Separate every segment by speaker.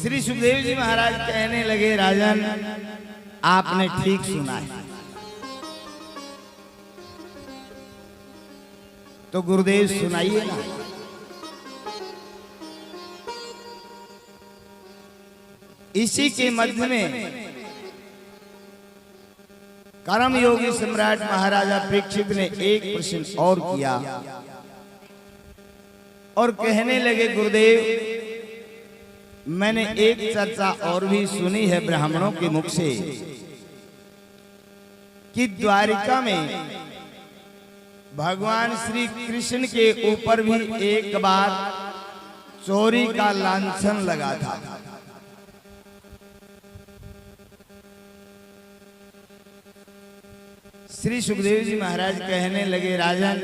Speaker 1: श्री सुखदेव जी महाराज कहने लगे, राजन आपने ठीक सुना है। तो गुरुदेव सुनाइए ना। इसी के मध्य में कर्म योगी सम्राट महाराजा परीक्षित ने एक प्रश्न और किया और कहने लगे, गुरुदेव मैंने एक चर्चा और भी सुनी है ब्राह्मणों के मुख से कि द्वारिका में भगवान श्री कृष्ण के ऊपर भी एक बार चोरी का लांछन लगा था। श्री सुखदेव जी महाराज कहने लगे, राजन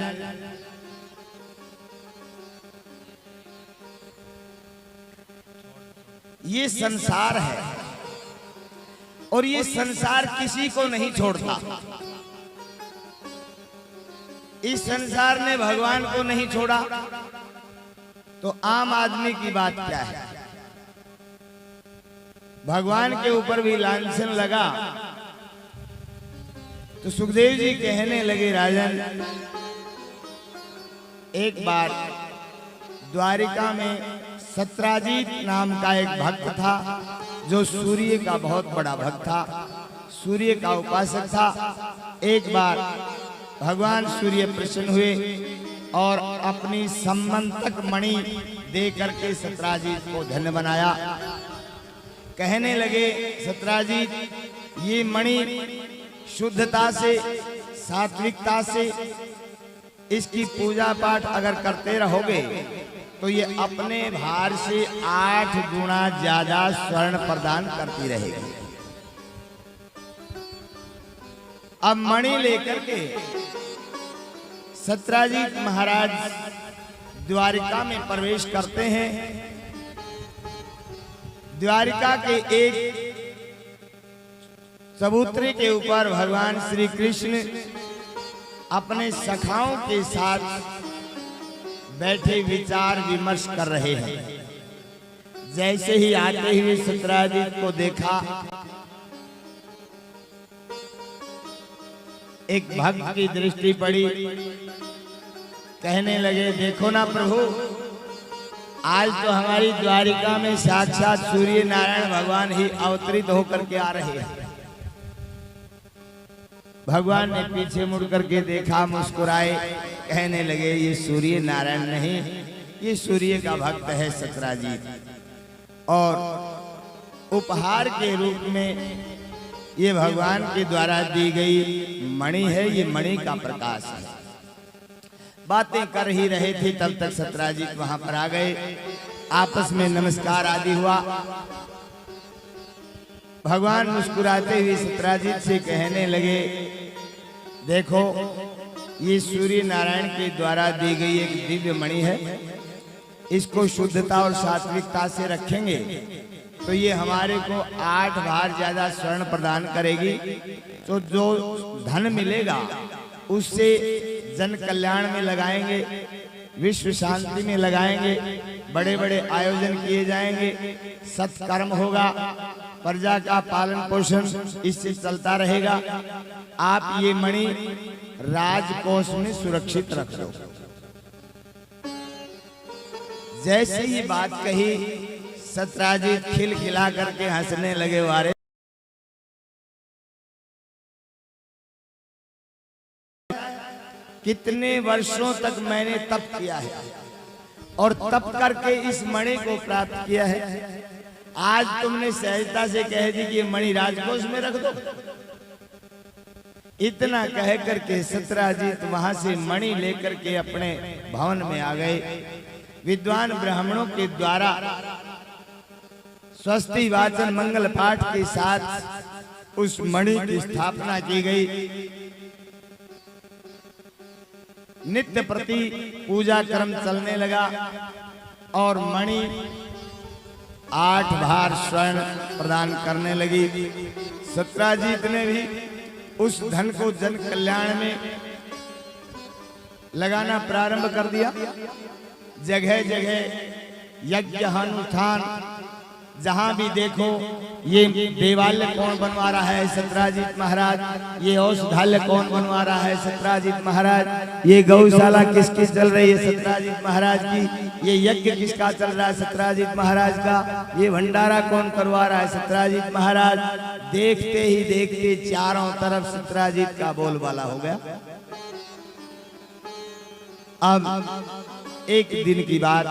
Speaker 1: ये संसार है और ये संसार किसी को नहीं छोड़ता। इस संसार ने भगवान को नहीं छोड़ा तो आम आदमी की बात क्या है। भगवान के ऊपर भी लांछन लगा तो सुखदेव जी कहने लगे, राजन एक बार द्वारिका में सत्राजीत नाम का एक भक्त था जो सूर्य का बहुत बड़ा भक्त था, सूर्य का उपासक था। एक बार भगवान सूर्य प्रसन्न हुए और अपनी सम्मंतक मणि दे करके सत्राजीत को धन्य बनाया। कहने लगे, सत्राजीत ये मणि शुद्धता से, सात्विकता से इसकी पूजा पाठ अगर करते रहोगे तो ये अपने भार से 8 गुना ज्यादा स्वर्ण प्रदान करती रहेगी। अब मणि लेकर के सत्राजीत महाराज द्वारिका में प्रवेश करते हैं। द्वारिका के एक चबूतरे के ऊपर भगवान श्री कृष्ण अपने सखाओं के साथ बैठे विचार विमर्श कर रहे हैं। जैसे ही आते हुए सत्राजीत को देखा, एक भक्त की दृष्टि पड़ी। कहने लगे, देखो ना प्रभु, आज तो हमारी द्वारिका में साक्षात सूर्य नारायण भगवान ही अवतरित होकर के आ रहे हैं। भगवान ने पीछे मुड़ करके देखा, मुस्कुराए, कहने लगे, ये सूर्य नारायण नहीं, ये सूर्य का भक्त है सत्राजीत, और उपहार के रूप में ये भगवान के द्वारा दी गई मणि है, ये मणि का प्रकाश है। बातें कर ही रहे थे तब तक सत्राजीत वहां पर आ गए। आपस में नमस्कार आदि हुआ। भगवान मुस्कुराते हुए सत्राजीत से कहने लगे, देखो ये सूर्य नारायण के द्वारा दी गई एक दिव्य मणि है, इसको शुद्धता और सात्विकता से रखेंगे तो ये हमारे को 8 भार ज्यादा स्वर्ण प्रदान करेगी। तो जो धन मिलेगा उससे जन कल्याण में लगाएंगे, विश्व शांति में लगाएंगे, बड़े बड़े आयोजन किए जाएंगे, सत्कर्म होगा, प्रजा का पालन पोषण इससे चलता रहेगा। आप ये मणि राजकोष में सुरक्षित रख लो। जैसे ही बात कही, सत्राजीत खिलखिला करके हंसने लगे। वारे कितने वर्षों तक मैंने तप किया है और तप करके इस मणि को प्राप्त किया है, आज तुमने सहजता से कह दी कि ये मणि राजकोष में रख दो। इतना कह करके सत्राजीत वहां से मणि लेकर के अपने भवन में आ गए। विद्वान ब्राह्मणों के द्वारा स्वस्ति वाचन मंगल पाठ के साथ उस मणि की स्थापना की गई। नित्य प्रति पूजा कर्म चलने लगा और मणि 8 भार स्वर्ण प्रदान करने लगी। सत्राजीत ने भी उस धन को जन कल्याण में लगाना प्रारंभ कर दिया। जगह जगह यज्ञ अनुष्ठान, जहां भी देखो ये देवालय कौन बनवा रहा है? सत्राजित महाराज। ये औषधालय कौन बनवा रहा है? सत्राजित महाराज। ये गौशाला किसकी चल रही है? सत्राजित महाराज की। ये यज्ञ किसका चल रहा है? सत्राजित महाराज का। ये भंडारा कौन करवा रहा है? सत्राजित महाराज। देखते ही देखते चारों तरफ सत्राजित का बोलबाला हो गया। अब एक दिन की बात,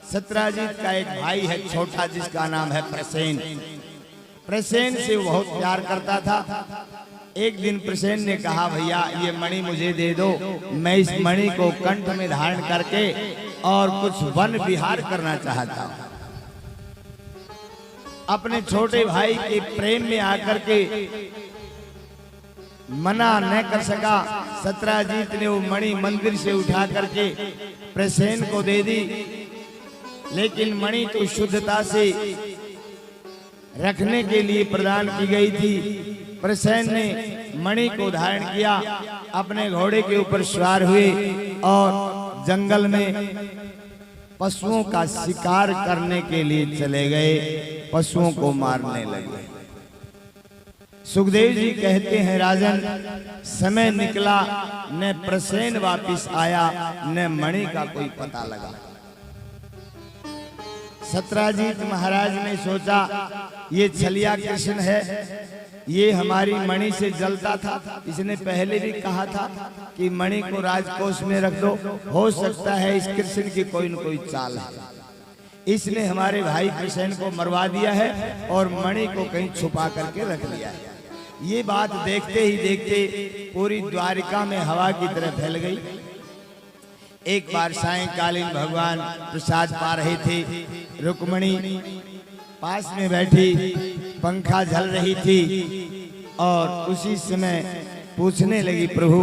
Speaker 1: सत्राजित का एक भाई है छोटा, जिसका नाम है प्रसेन। प्रसेन से वो बहुत प्यार करता था। एक दिन प्रसेन ने कहा, भैया ये मणि मुझे दे दो, मैं इस मणि को कंठ में धारण करके और कुछ वन विहार करना चाहता हूं। अपने छोटे भाई के प्रेम में आकर के मना न कर सका। सत्राजित ने वो मणि मंदिर से उठा करके प्रसेन को दे दी, लेकिन मणि तो शुद्धता से रखने के लिए प्रदान की गई थी। प्रसेन ने मणि को धारण किया, अपने घोड़े के ऊपर सवार हुए और जंगल में पशुओं का शिकार करने के लिए चले गए, पशुओं को मारने लगे। सुखदेव जी कहते हैं, राजन समय निकला, न प्रसेन वापिस आया, न मणि का कोई पता लगा। सत्राजित महाराज ने सोचा, ये छलिया कृष्ण है, ये हमारी मणि से जलता था। इसने पहले भी कहा था कि मणि को राजकोष में रख दो, हो सकता है इस कृष्ण की कोई न कोई चाल है। इसने हमारे भाई कृष्ण को मरवा दिया है और मणि को कहीं छुपा करके रख लिया है। ये बात देखते ही देखते पूरी द्वारिका में हवा की तरह फैल गई। एक बार सायंकालीन भगवान प्रसाद पा रहे थे, रुक्मणी पास में बैठी, पंखा झल रही थी और उसी समय पूछने लगी, प्रभु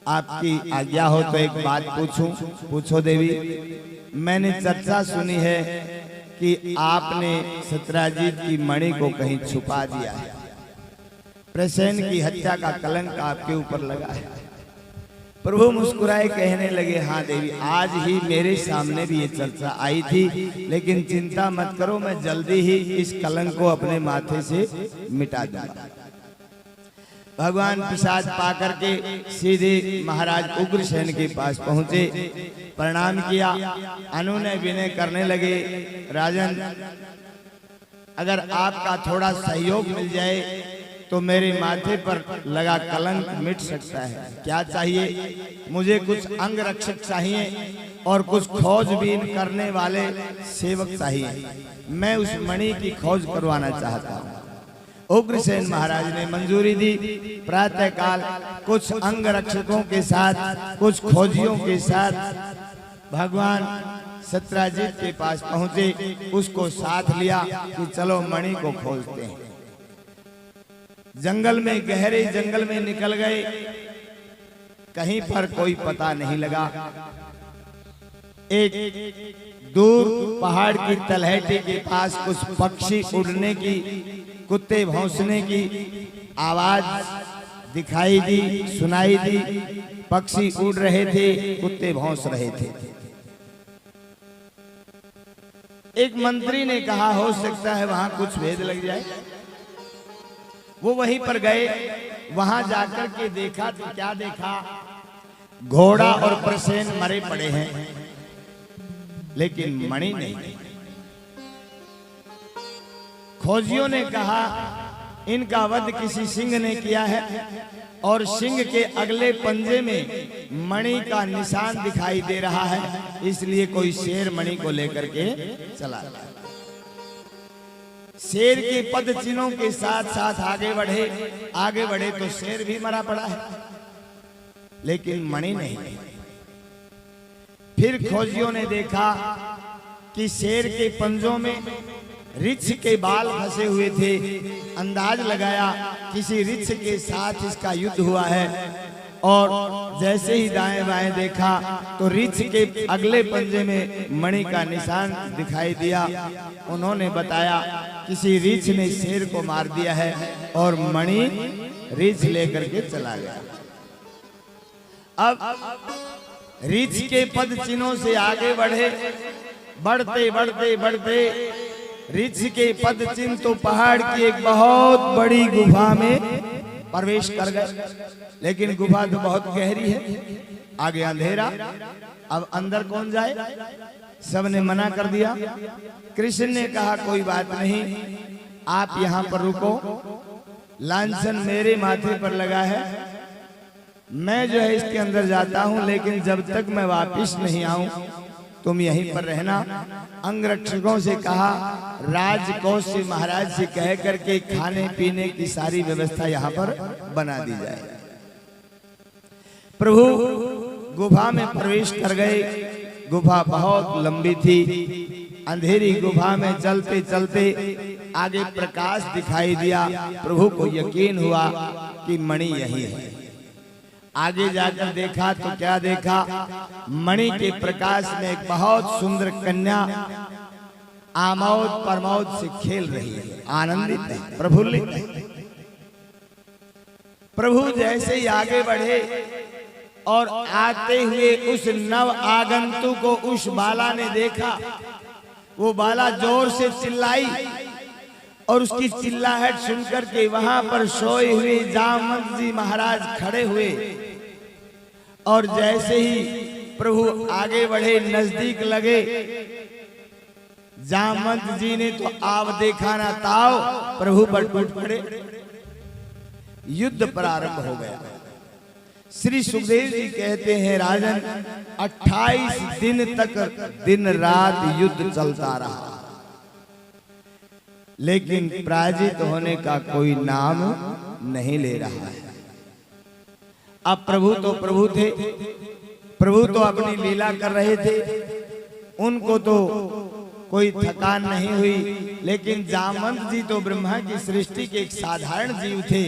Speaker 1: आपकी आज्ञा हो तो एक बात पूछूं? पूछो देवी। मैंने चर्चा सुनी है कि आपने सत्राजित की मणि को कहीं छुपा दिया है, प्रसेन की हत्या का कलंक आपके ऊपर लगा है। प्रभु मुस्कुराए, कहने लगे, हाँ देवी, आज ही मेरे सामने भी ये चर्चा आई थी, लेकिन चिंता मत करो, मैं जल्दी ही इस कलंक को अपने माथे से मिटा दूंगा। भगवान प्रसाद पाकर के सीधे महाराज उग्रसेन के पास पहुंचे, प्रणाम किया, अनुनय विनय करने लगे। राजन, अगर आपका थोड़ा सहयोग मिल जाए तो मेरे माथे पर लगा कलंक मिट सकता है। क्या चाहिए? मुझे कुछ अंग रक्षक चाहिए और कुछ खोजबीन करने वाले सेवक चाहिए। मैं उस मणि की खोज करवाना चाहता हूँ। उग्रसेन महाराज ने मंजूरी दी। प्रातः काल कुछ अंग रक्षकों के साथ, कुछ खोजियों के साथ भगवान सत्राजित के पास पहुंचे, उसको साथ लिया कि चलो मणि को खोजते हैं। जंगल में, गहरे जंगल में निकल गए, कहीं पर कोई पता नहीं लगा। एक दूर पहाड़ की तलहटी के पास कुछ पक्षी उड़ने की, कुत्ते भौंकने की आवाज दिखाई दी, सुनाई दी। पक्षी उड़ रहे थे, कुत्ते भौंक रहे थे। एक मंत्री ने कहा, हो सकता है वहां कुछ भेद लग जाए। वो वहीं पर गए, वहां जाकर के देखा तो क्या देखा, घोड़ा और प्रसेन मरे पड़े हैं, लेकिन मणि नहीं। खोजियों ने कहा, इनका वध किसी सिंह ने किया है और सिंह के अगले पंजे में मणि का निशान दिखाई दे रहा है, इसलिए कोई शेर मणि को लेकर के चला। शेर के पद चिन्हों के साथ साथ आगे बढ़े तो शेर भी मरा पड़ा है, लेकिन मणि नहीं। फिर खोजियों ने देखा कि शेर के पंजों में रिछ के बाल फंसे हुए थे। अंदाज लगाया किसी रिछ के साथ इसका युद्ध हुआ है, और जैसे ही दाएं बाएं देखा तो रिछ के अगले पंजे में मणि का निशान दिखाई दिया। उन्होंने बताया किसी रिछ ने शेर को मार दिया है और मणि रिछ लेकर के चला गया। अब रिछ के पद चिन्हों से आगे बढ़ते ऋषि के पद चिन्ह तो पहाड़ की एक बहुत बड़ी गुफा में प्रवेश कर गए, लेकिन गुफा तो बहुत गहरी है, आगे अंधेरा, अब अंदर कौन जाए? सबने मना कर दिया। कृष्ण ने कहा कोई बात नहीं, आप यहाँ पर रुको, लांछन मेरे माथे पर लगा है, मैं जो है इसके अंदर जाता हूँ, लेकिन जब तक मैं वापिस नहीं आऊं तुम यहीं पर रहना। अंगरक्षकों से कहा, राजकोष से महाराज से कह करके खाने पीने की सारी व्यवस्था यहाँ पर बना दी जाए। प्रभु गुफा में प्रवेश कर गए। गुफा बहुत लंबी थी, अंधेरी गुफा में चलते चलते आगे प्रकाश दिखाई दिया। प्रभु को यकीन हुआ कि मणि यही है। आगे जाकर देखा तो क्या देखा? मणि के प्रकाश में एक बहुत सुंदर कन्या आमोद प्रमोद से खेल रही है, आनंदित है, प्रफुल्लित है। प्रभु जैसे ही आगे बढ़े और आते हुए उस नव आगंतुक को उस बाला ने देखा, वो बाला जोर से चिल्लाई और उसकी चिल्लाहट सुनकर के वहां पर सोए हुए जामवंत जी महाराज खड़े हुए और जैसे ही प्रभु आगे बढ़े, नजदीक लगे, जामवंत जी ने तो आव देखा ना ताव, प्रभु पर टूट पड़े। युद्ध प्रारंभ हो गया। श्री सुखदेव जी कहते हैं, राजन 28 दिन तक दिन रात युद्ध चलता रहा, लेकिन पराजित होने का कोई नाम नहीं ले रहा है। अब प्रभु तो प्रभु थे, प्रभु तो अपनी लीला कर रहे थे, उनको तो कोई थकान नहीं हुई, लेकिन जामवंत जी तो ब्रह्मा की सृष्टि के एक साधारण जीव थे।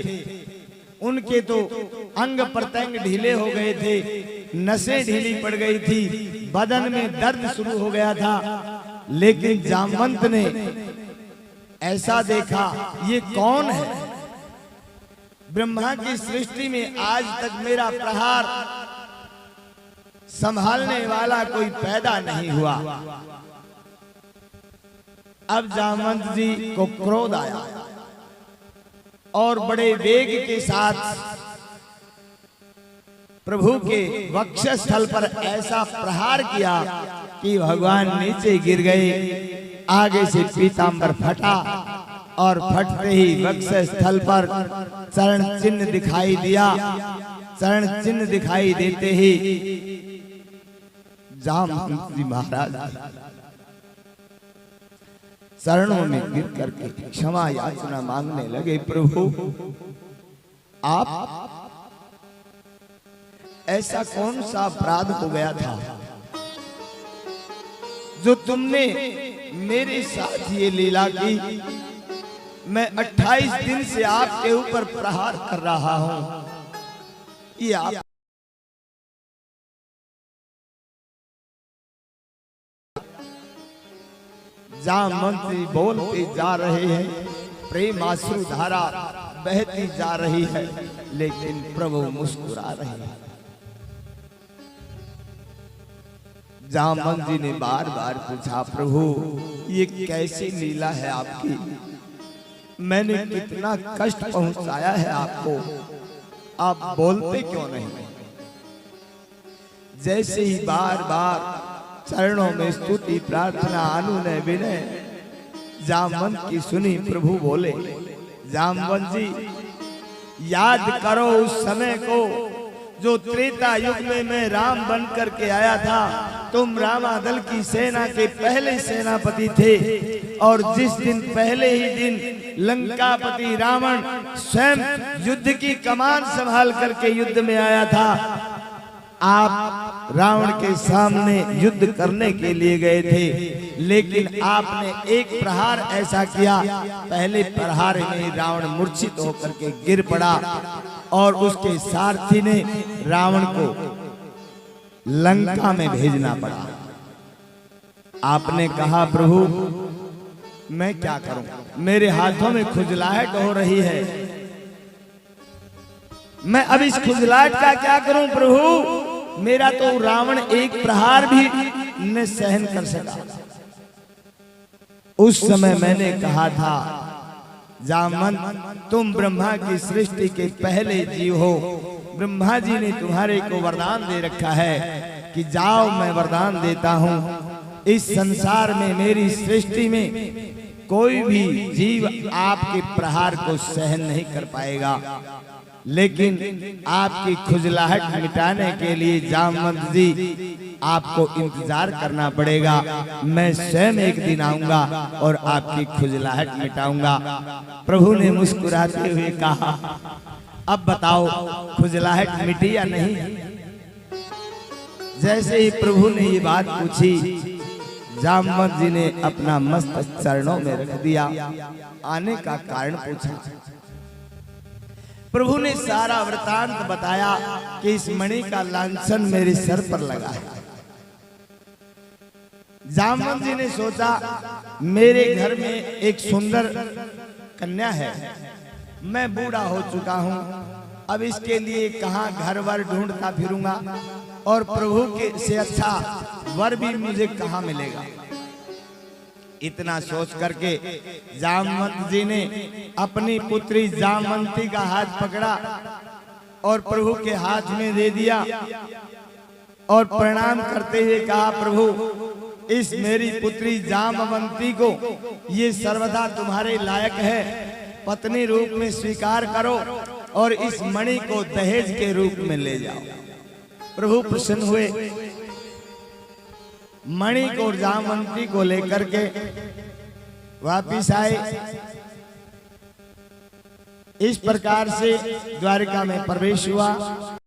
Speaker 1: उनके तो अंग प्रत्यंग ढीले हो गए थे, नसें ढीली पड़ गई थी, बदन में दर्द शुरू हो गया था। लेकिन जामवंत ने ऐसा देखा, ये कौन है? ब्रह्मा की सृष्टि में आज तक मेरा प्रहार संभालने वाला कोई पैदा नहीं हुआ। अब जामवंत जी को क्रोध आया और बड़े वेग के साथ प्रभु के वक्षस्थल पर ऐसा प्रहार किया कि भगवान नीचे गिर गए। आगे से पीतांबर फटा और फटते ही वक्षस्थल पर चरण चिन्ह दिखाई दिया। चरण चिन्ह दिखाई देते ही जामवंत जी महाराज चरणों में गिर करके क्षमा याचना मांगने लगे। प्रभु आप ऐसा कौन सा अपराध हो गया था जो तुमने मेरे साथ ये लीला की? मैं 28 दिन से आपके ऊपर प्रहार कर रहा हूं, ये आप जामवंत जी बोलते जा रहे हैं, प्रेम आंसू धारा बहती जा रही है, लेकिन प्रभु मुस्कुरा रहे हैं। जामवंत जी ने बार बार पूछा, प्रभु ये कैसी लीला है आपकी? मैंने कितना कष्ट पहुंचाया है आपको, आप बोलते क्यों नहीं? जैसे ही बार बार चरणों में स्तुति प्रार्थना अनुनय विनय जामवंत की सुनी, प्रभु बोले, जामवंत जी याद करो उस समय को जो त्रेता युग में मैं राम बन करके आया था। तुम रामादल की सेना के पहले सेनापति थे और जिस दिन पहले ही दिन लंकापति रावण स्वयं युद्ध की कमान संभाल करके युद्ध में आया था, आप रावण के सामने युद्ध करने के लिए गए थे, लेकिन आपने एक प्रहार ऐसा किया, पहले प्रहार में रावण मूर्छित होकर के गिर पड़ा और उसके सारथी ने रावण को लंका में भेजना पड़ा। आपने कहा, प्रभु मैं क्या करूं, मेरे हाथों में खुजलाहट हो रही है, मैं अब इस खुजलाहट का क्या करूं प्रभु? मेरा तो रावण एक प्रहार भी न सहन कर सका। उस समय मैंने कहा था, जामवंत तुम ब्रह्मा की सृष्टि के पहले जीव हो। ब्रह्मा जी ने तुम्हारे को वरदान दे रखा है कि जाओ, मैं वरदान देता हूँ, इस संसार में मेरी सृष्टि में कोई भी जीव आपके प्रहार को सहन नहीं कर पाएगा, लेकिन आपकी खुजलाहट मिटाने के लिए जामवंत जी आपको इंतजार करना पड़ेगा। मैं स्वयं एक दिन आऊंगा और आपकी खुजलाहट मिटाऊंगा। प्रभु ने मुस्कुराते हुए कहा, अब बताओ खुजलाहट मिटी या नहीं? जैसे ही प्रभु ने ये बात पूछी, जामवंत जी ने अपना मस्तक चरणों में रख दिया। आने का कारण पूछा। प्रभु ने सारा वृतांत बताया कि इस मणि का लांछन मेरे सर पर लगा है। जामवंत जी ने सोचा, मेरे घर में एक सुंदर कन्या है, मैं बूढ़ा हो चुका हूं, अब इसके लिए कहां घर वर ढूंढता फिरूंगा, और प्रभु के से अच्छा वर भी मुझे कहां मिलेगा। इतना सोच करके जामवंत जी ने अपनी पुत्री जामवंती का हाथ पकड़ा और प्रभु के हाथ में दे दिया और प्रणाम करते हुए कहा, प्रभु इस मेरी पुत्री जामवंती को ये सर्वदा तुम्हारे लायक है, पत्नी रूप में स्वीकार करो और इस मणि को दहेज के रूप में ले जाओ। प्रभु प्रसन्न हुए, मणि को जामवंती को लेकर के वापिस आए। इस प्रकार से द्वारिका में प्रवेश हुआ।